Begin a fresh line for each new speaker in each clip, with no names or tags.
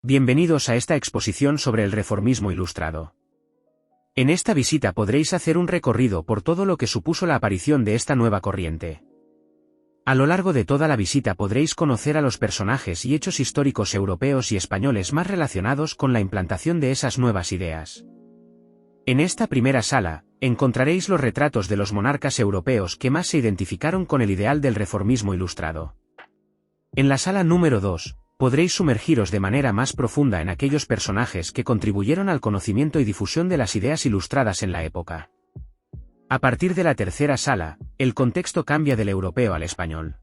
Bienvenidos a esta exposición sobre el reformismo ilustrado. En esta visita podréis hacer un recorrido por todo lo que supuso la aparición de esta nueva corriente. A lo largo de toda la visita podréis conocer a los personajes y hechos históricos europeos y españoles más relacionados con la implantación de esas nuevas ideas. En esta primera sala, encontraréis los retratos de los monarcas europeos que más se identificaron con el ideal del reformismo ilustrado. En la sala número 2, podréis sumergiros de manera más profunda en aquellos personajes que contribuyeron al conocimiento y difusión de las ideas ilustradas en la época. A partir de la tercera sala, el contexto cambia del europeo al español.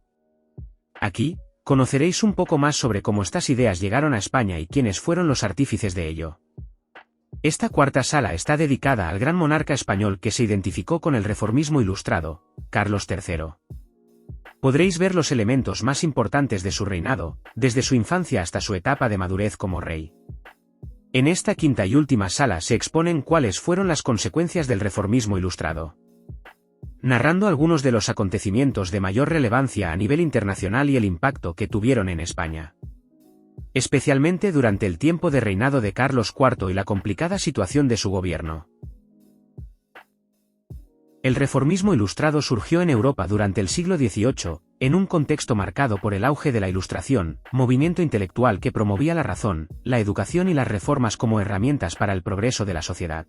Aquí, conoceréis un poco más sobre cómo estas ideas llegaron a España y quiénes fueron los artífices de ello. Esta cuarta sala está dedicada al gran monarca español que se identificó con el reformismo ilustrado, Carlos III. Podréis ver los elementos más importantes de su reinado, desde su infancia hasta su etapa de madurez como rey. En esta quinta y última sala se exponen cuáles fueron las consecuencias del reformismo ilustrado, narrando algunos de los acontecimientos de mayor relevancia a nivel internacional y el impacto que tuvieron en España, especialmente durante el tiempo de reinado de Carlos IV y la complicada situación de su gobierno. El reformismo ilustrado surgió en Europa durante el siglo XVIII, en un contexto marcado por el auge de la Ilustración, movimiento intelectual que promovía la razón, la educación y las reformas como herramientas para el progreso de la sociedad.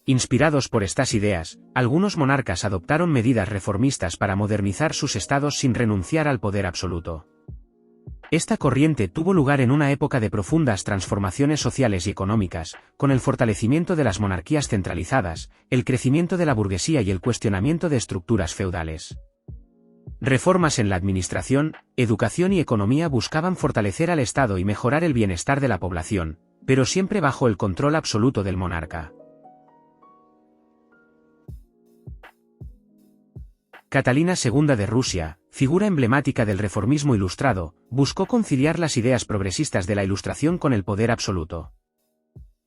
Inspirados por estas ideas, algunos monarcas adoptaron medidas reformistas para modernizar sus estados sin renunciar al poder absoluto. Esta corriente tuvo lugar en una época de profundas transformaciones sociales y económicas, con el fortalecimiento de las monarquías centralizadas, el crecimiento de la burguesía y el cuestionamiento de estructuras feudales. Reformas en la administración, educación y economía buscaban fortalecer al Estado y mejorar el bienestar de la población, pero siempre bajo el control absoluto del monarca. Catalina II de Rusia, figura emblemática del reformismo ilustrado, buscó conciliar las ideas progresistas de la Ilustración con el poder absoluto.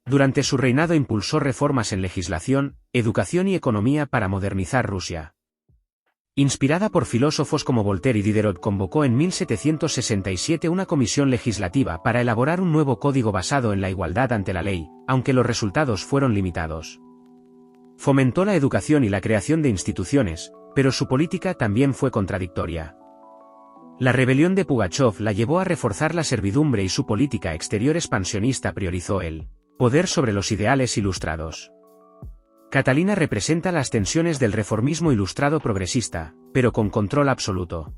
Durante su reinado impulsó reformas en legislación, educación y economía para modernizar Rusia. Inspirada por filósofos como Voltaire y Diderot, convocó en 1767 una comisión legislativa para elaborar un nuevo código basado en la igualdad ante la ley, aunque los resultados fueron limitados. Fomentó la educación y la creación de instituciones, pero su política también fue contradictoria. La rebelión de Pugachov la llevó a reforzar la servidumbre y su política exterior expansionista priorizó el poder sobre los ideales ilustrados. Catalina representa las tensiones del reformismo ilustrado progresista, pero con control absoluto.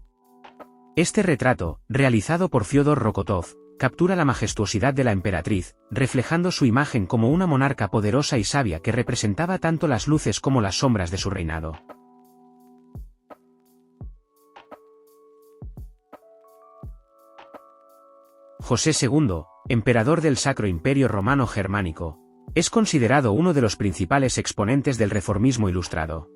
Este retrato, realizado por Fyodor Rokotov, captura la majestuosidad de la emperatriz, reflejando su imagen como una monarca poderosa y sabia que representaba tanto las luces como las sombras de su reinado. José II, emperador del Sacro Imperio Romano Germánico, es considerado uno de los principales exponentes del reformismo ilustrado.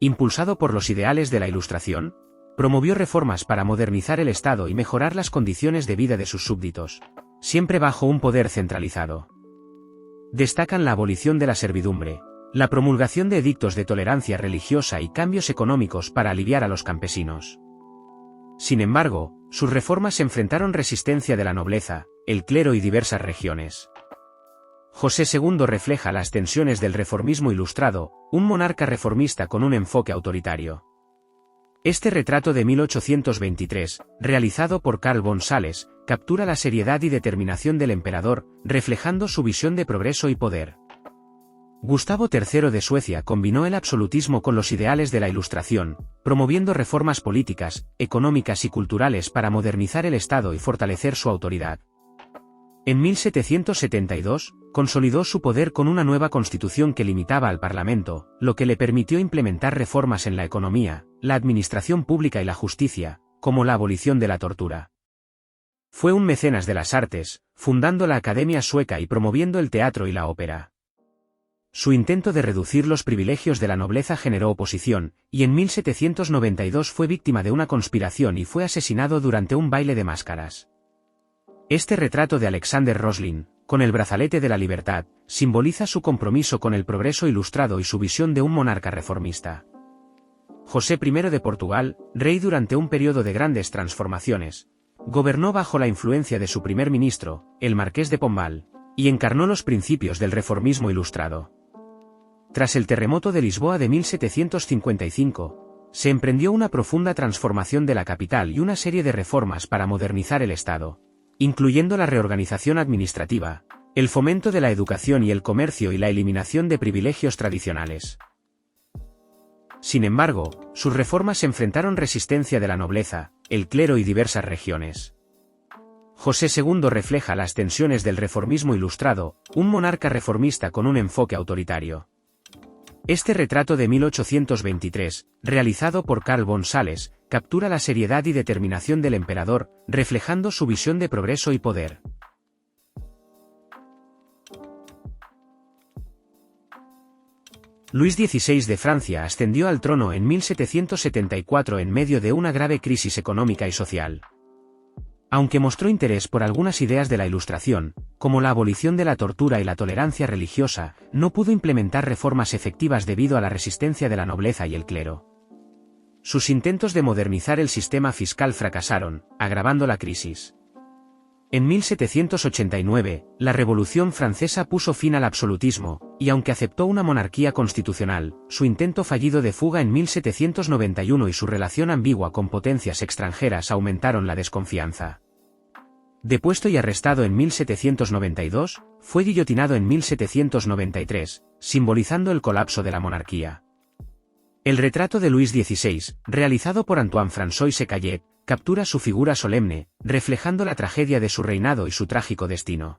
Impulsado por los ideales de la Ilustración, promovió reformas para modernizar el Estado y mejorar las condiciones de vida de sus súbditos, siempre bajo un poder centralizado. Destacan la abolición de la servidumbre, la promulgación de edictos de tolerancia religiosa y cambios económicos para aliviar a los campesinos. Sin embargo, sus reformas enfrentaron resistencia de la nobleza, el clero y diversas regiones. José II refleja las tensiones del reformismo ilustrado, un monarca reformista con un enfoque autoritario. Este retrato de 1823, realizado por Carl von Sales, captura la seriedad y determinación del emperador, reflejando su visión de progreso y poder. Gustavo III de Suecia combinó el absolutismo con los ideales de la Ilustración, promoviendo reformas políticas, económicas y culturales para modernizar el Estado y fortalecer su autoridad. En 1772, consolidó su poder con una nueva constitución que limitaba al Parlamento, lo que le permitió implementar reformas en la economía, la administración pública y la justicia, como la abolición de la tortura. Fue un mecenas de las artes, fundando la Academia Sueca y promoviendo el teatro y la ópera. Su intento de reducir los privilegios de la nobleza generó oposición, y en 1792 fue víctima de una conspiración y fue asesinado durante un baile de máscaras. Este retrato de Alexander Roslin, con el brazalete de la libertad, simboliza su compromiso con el progreso ilustrado y su visión de un monarca reformista. José I de Portugal, rey durante un periodo de grandes transformaciones, gobernó bajo la influencia de su primer ministro, el marqués de Pombal, y encarnó los principios del reformismo ilustrado. Tras el terremoto de Lisboa de 1755, se emprendió una profunda transformación de la capital y una serie de reformas para modernizar el Estado, incluyendo la reorganización administrativa, el fomento de la educación y el comercio y la eliminación de privilegios tradicionales. Sin embargo, sus reformas enfrentaron resistencia de la nobleza, el clero y diversas regiones. José II refleja las tensiones del reformismo ilustrado, un monarca reformista con un enfoque autoritario. Este retrato de 1823, realizado por Carl von Sales, captura la seriedad y determinación del emperador, reflejando su visión de progreso y poder. Luis XVI de Francia ascendió al trono en 1774 en medio de una grave crisis económica y social. Aunque mostró interés por algunas ideas de la Ilustración, como la abolición de la tortura y la tolerancia religiosa, no pudo implementar reformas efectivas debido a la resistencia de la nobleza y el clero. Sus intentos de modernizar el sistema fiscal fracasaron, agravando la crisis. En 1789, la Revolución Francesa puso fin al absolutismo, y aunque aceptó una monarquía constitucional, su intento fallido de fuga en 1791 y su relación ambigua con potencias extranjeras aumentaron la desconfianza. Depuesto y arrestado en 1792, fue guillotinado en 1793, simbolizando el colapso de la monarquía. El retrato de Luis XVI, realizado por Antoine-François Secaillet, captura su figura solemne, reflejando la tragedia de su reinado y su trágico destino.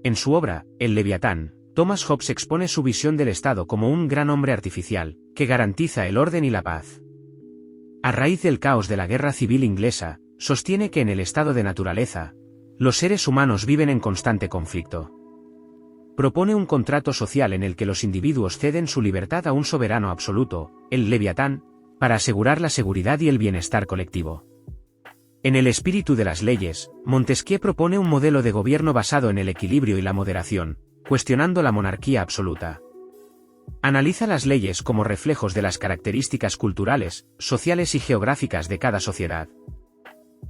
En su obra, El Leviatán, Thomas Hobbes expone su visión del Estado como un gran hombre artificial, que garantiza el orden y la paz. A raíz del caos de la Guerra Civil Inglesa, sostiene que en el estado de naturaleza, los seres humanos viven en constante conflicto. Propone un contrato social en el que los individuos ceden su libertad a un soberano absoluto, el Leviatán, para asegurar la seguridad y el bienestar colectivo. En el espíritu de las leyes, Montesquieu propone un modelo de gobierno basado en el equilibrio y la moderación, cuestionando la monarquía absoluta. Analiza las leyes como reflejos de las características culturales, sociales y geográficas de cada sociedad.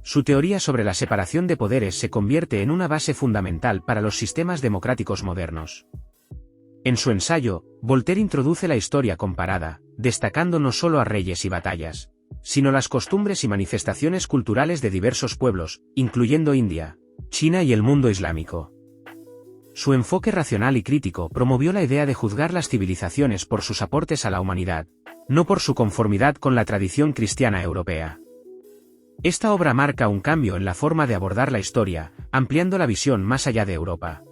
Su teoría sobre la separación de poderes se convierte en una base fundamental para los sistemas democráticos modernos. En su ensayo, Voltaire introduce la historia comparada, destacando no solo a reyes y batallas, sino las costumbres y manifestaciones culturales de diversos pueblos, incluyendo India, China y el mundo islámico. Su enfoque racional y crítico promovió la idea de juzgar las civilizaciones por sus aportes a la humanidad, no por su conformidad con la tradición cristiana europea. Esta obra marca un cambio en la forma de abordar la historia, ampliando la visión más allá de Europa.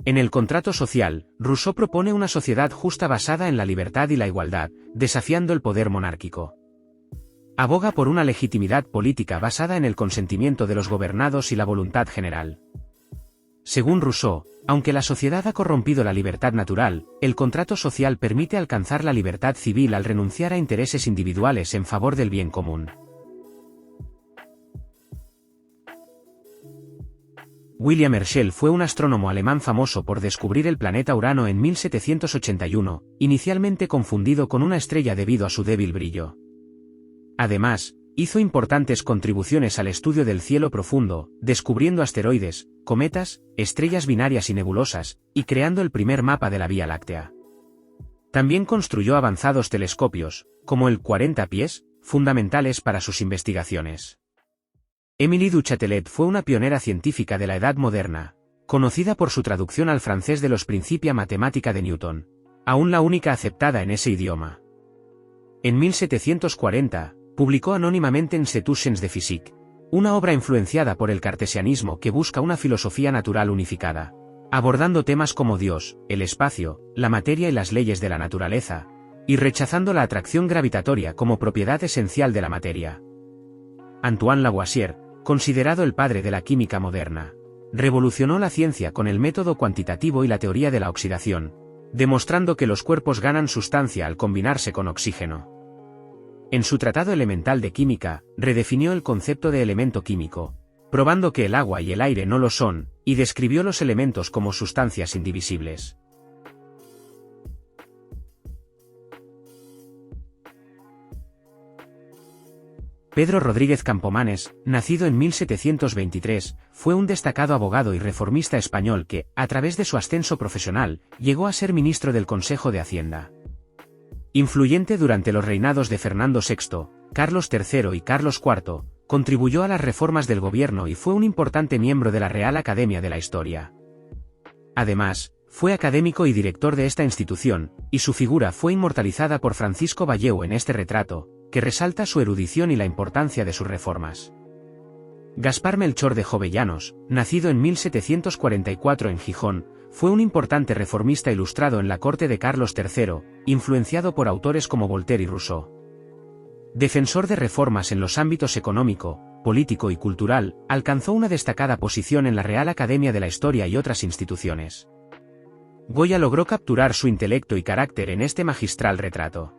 En el contrato social, Rousseau propone una sociedad justa basada en la libertad y la igualdad, desafiando el poder monárquico. Aboga por una legitimidad política basada en el consentimiento de los gobernados y la voluntad general. Según Rousseau, aunque la sociedad ha corrompido la libertad natural, el contrato social permite alcanzar la libertad civil al renunciar a intereses individuales en favor del bien común. William Herschel fue un astrónomo alemán famoso por descubrir el planeta Urano en 1781, inicialmente confundido con una estrella debido a su débil brillo. Además, hizo importantes contribuciones al estudio del cielo profundo, descubriendo asteroides, cometas, estrellas binarias y nebulosas, y creando el primer mapa de la Vía Láctea. También construyó avanzados telescopios, como el 40 pies, fundamentales para sus investigaciones. Émilie du Châtelet fue una pionera científica de la Edad Moderna, conocida por su traducción al francés de los Principia Mathematica de Newton, aún la única aceptada en ese idioma. En 1740, publicó anónimamente en Institutions de Physique, una obra influenciada por el cartesianismo que busca una filosofía natural unificada, abordando temas como Dios, el espacio, la materia y las leyes de la naturaleza, y rechazando la atracción gravitatoria como propiedad esencial de la materia. Antoine Lavoisier, considerado el padre de la química moderna, revolucionó la ciencia con el método cuantitativo y la teoría de la oxidación, demostrando que los cuerpos ganan sustancia al combinarse con oxígeno. En su Tratado Elemental de Química, redefinió el concepto de elemento químico, probando que el agua y el aire no lo son, y describió los elementos como sustancias indivisibles. Pedro Rodríguez Campomanes, nacido en 1723, fue un destacado abogado y reformista español que, a través de su ascenso profesional, llegó a ser ministro del Consejo de Hacienda. Influyente durante los reinados de Fernando VI, Carlos III y Carlos IV, contribuyó a las reformas del gobierno y fue un importante miembro de la Real Academia de la Historia. Además, fue académico y director de esta institución, y su figura fue inmortalizada por Francisco Valleu en este retrato, que resalta su erudición y la importancia de sus reformas. Gaspar Melchor de Jovellanos, nacido en 1744 en Gijón, fue un importante reformista ilustrado en la corte de Carlos III, influenciado por autores como Voltaire y Rousseau. Defensor de reformas en los ámbitos económico, político y cultural, alcanzó una destacada posición en la Real Academia de la Historia y otras instituciones. Goya logró capturar su intelecto y carácter en este magistral retrato.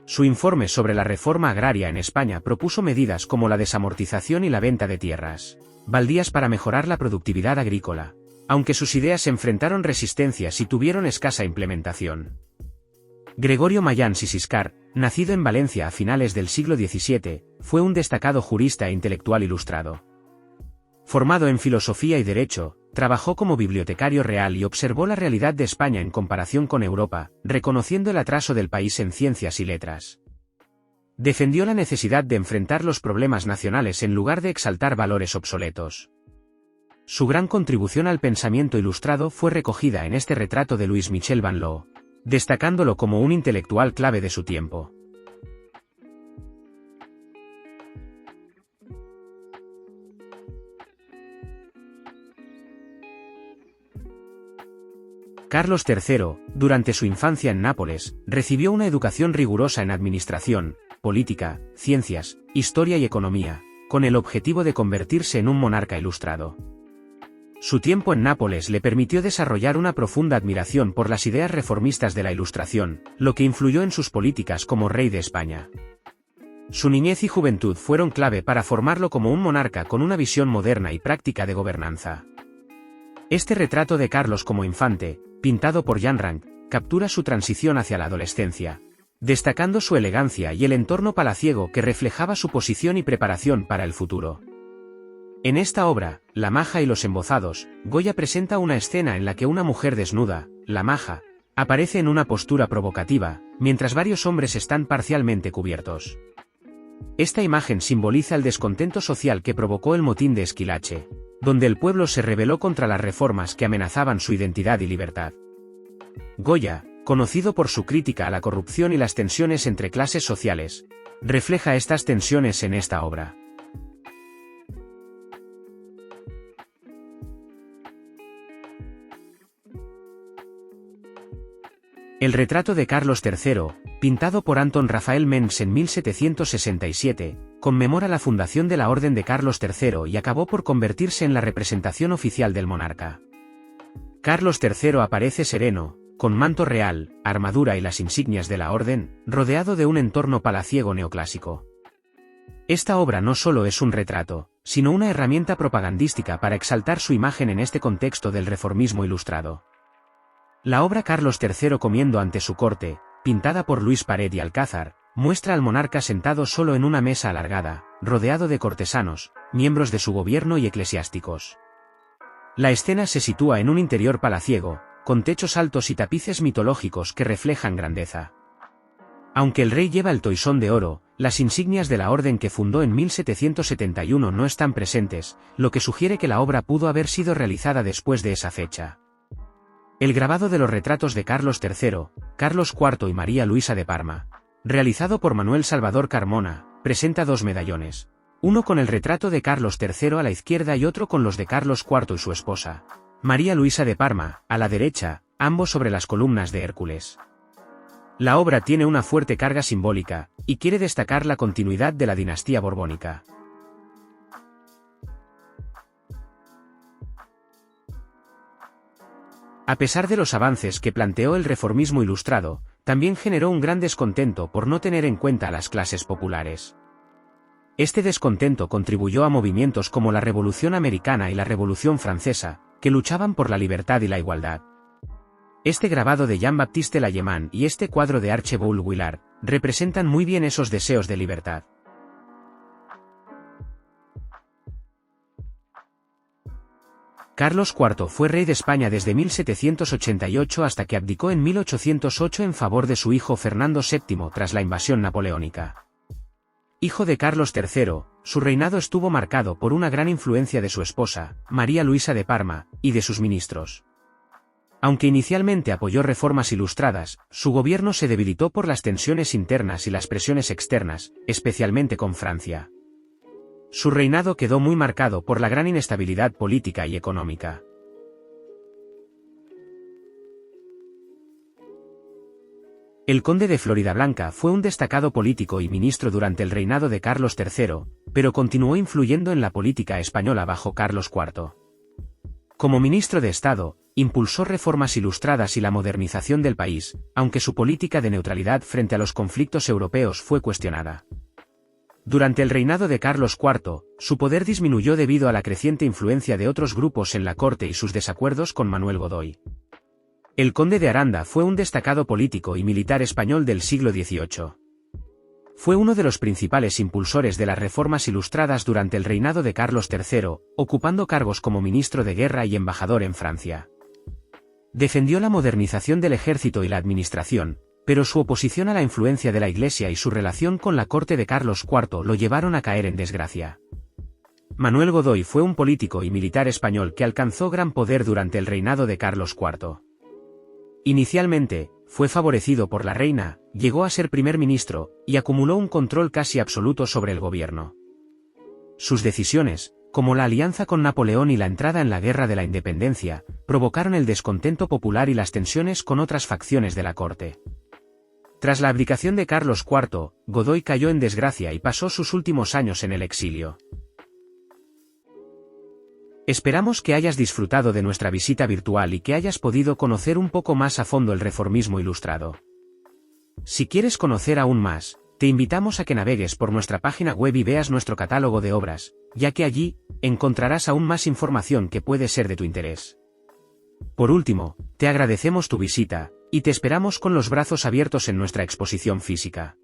Su informe sobre la reforma agraria en España propuso medidas como la desamortización y la venta de tierras baldías para mejorar la productividad agrícola, aunque sus ideas enfrentaron resistencias y tuvieron escasa implementación. Gregorio Mayans y Siscar, nacido en Valencia a finales del siglo XVII, fue un destacado jurista e intelectual ilustrado. Formado en filosofía y derecho, trabajó como bibliotecario real y observó la realidad de España en comparación con Europa, reconociendo el atraso del país en ciencias y letras. Defendió la necesidad de enfrentar los problemas nacionales en lugar de exaltar valores obsoletos. Su gran contribución al pensamiento ilustrado fue recogida en este retrato de Louis Michel Van Loo, destacándolo como un intelectual clave de su tiempo. Carlos III, durante su infancia en Nápoles, recibió una educación rigurosa en administración, política, ciencias, historia y economía, con el objetivo de convertirse en un monarca ilustrado. Su tiempo en Nápoles le permitió desarrollar una profunda admiración por las ideas reformistas de la Ilustración, lo que influyó en sus políticas como rey de España. Su niñez y juventud fueron clave para formarlo como un monarca con una visión moderna y práctica de gobernanza. Este retrato de Carlos como infante, pintado por Jan Rank, captura su transición hacia la adolescencia, destacando su elegancia y el entorno palaciego que reflejaba su posición y preparación para el futuro. En esta obra, La maja y los embozados, Goya presenta una escena en la que una mujer desnuda, la maja, aparece en una postura provocativa, mientras varios hombres están parcialmente cubiertos. Esta imagen simboliza el descontento social que provocó el motín de Esquilache, donde el pueblo se rebeló contra las reformas que amenazaban su identidad y libertad. Goya, conocido por su crítica a la corrupción y las tensiones entre clases sociales, refleja estas tensiones en esta obra. El retrato de Carlos III, pintado por Anton Rafael Mengs en 1767, conmemora la fundación de la Orden de Carlos III y acabó por convertirse en la representación oficial del monarca. Carlos III aparece sereno, con manto real, armadura y las insignias de la Orden, rodeado de un entorno palaciego neoclásico. Esta obra no solo es un retrato, sino una herramienta propagandística para exaltar su imagen en este contexto del reformismo ilustrado. La obra Carlos III comiendo ante su corte, pintada por Luis Paret y Alcázar, muestra al monarca sentado solo en una mesa alargada, rodeado de cortesanos, miembros de su gobierno y eclesiásticos. La escena se sitúa en un interior palaciego, con techos altos y tapices mitológicos que reflejan grandeza. Aunque el rey lleva el toisón de oro, las insignias de la orden que fundó en 1771 no están presentes, lo que sugiere que la obra pudo haber sido realizada después de esa fecha. El grabado de los retratos de Carlos III, Carlos IV y María Luisa de Parma, realizado por Manuel Salvador Carmona, presenta dos medallones, uno con el retrato de Carlos III a la izquierda y otro con los de Carlos IV y su esposa, María Luisa de Parma, a la derecha, ambos sobre las columnas de Hércules. La obra tiene una fuerte carga simbólica, y quiere destacar la continuidad de la dinastía borbónica. A pesar de los avances que planteó el reformismo ilustrado, también generó un gran descontento por no tener en cuenta a las clases populares. Este descontento contribuyó a movimientos como la Revolución Americana y la Revolución Francesa, que luchaban por la libertad y la igualdad. Este grabado de Jean-Baptiste Layeman y este cuadro de Archibald Willard representan muy bien esos deseos de libertad. Carlos IV fue rey de España desde 1788 hasta que abdicó en 1808 en favor de su hijo Fernando VII tras la invasión napoleónica. Hijo de Carlos III, su reinado estuvo marcado por una gran influencia de su esposa, María Luisa de Parma, y de sus ministros. Aunque inicialmente apoyó reformas ilustradas, su gobierno se debilitó por las tensiones internas y las presiones externas, especialmente con Francia. Su reinado quedó muy marcado por la gran inestabilidad política y económica. El conde de Floridablanca fue un destacado político y ministro durante el reinado de Carlos III, pero continuó influyendo en la política española bajo Carlos IV. Como ministro de Estado, impulsó reformas ilustradas y la modernización del país, aunque su política de neutralidad frente a los conflictos europeos fue cuestionada. Durante el reinado de Carlos IV, su poder disminuyó debido a la creciente influencia de otros grupos en la corte y sus desacuerdos con Manuel Godoy. El conde de Aranda fue un destacado político y militar español del siglo XVIII. Fue uno de los principales impulsores de las reformas ilustradas durante el reinado de Carlos III, ocupando cargos como ministro de Guerra y embajador en Francia. Defendió la modernización del ejército y la administración, pero su oposición a la influencia de la Iglesia y su relación con la corte de Carlos IV lo llevaron a caer en desgracia. Manuel Godoy fue un político y militar español que alcanzó gran poder durante el reinado de Carlos IV. Inicialmente, fue favorecido por la reina, llegó a ser primer ministro, y acumuló un control casi absoluto sobre el gobierno. Sus decisiones, como la alianza con Napoleón y la entrada en la Guerra de la Independencia, provocaron el descontento popular y las tensiones con otras facciones de la corte. Tras la abdicación de Carlos IV, Godoy cayó en desgracia y pasó sus últimos años en el exilio. Esperamos que hayas disfrutado de nuestra visita virtual y que hayas podido conocer un poco más a fondo el reformismo ilustrado. Si quieres conocer aún más, te invitamos a que navegues por nuestra página web y veas nuestro catálogo de obras, ya que allí encontrarás aún más información que puede ser de tu interés. Por último, te agradecemos tu visita, y te esperamos con los brazos abiertos en nuestra exposición física.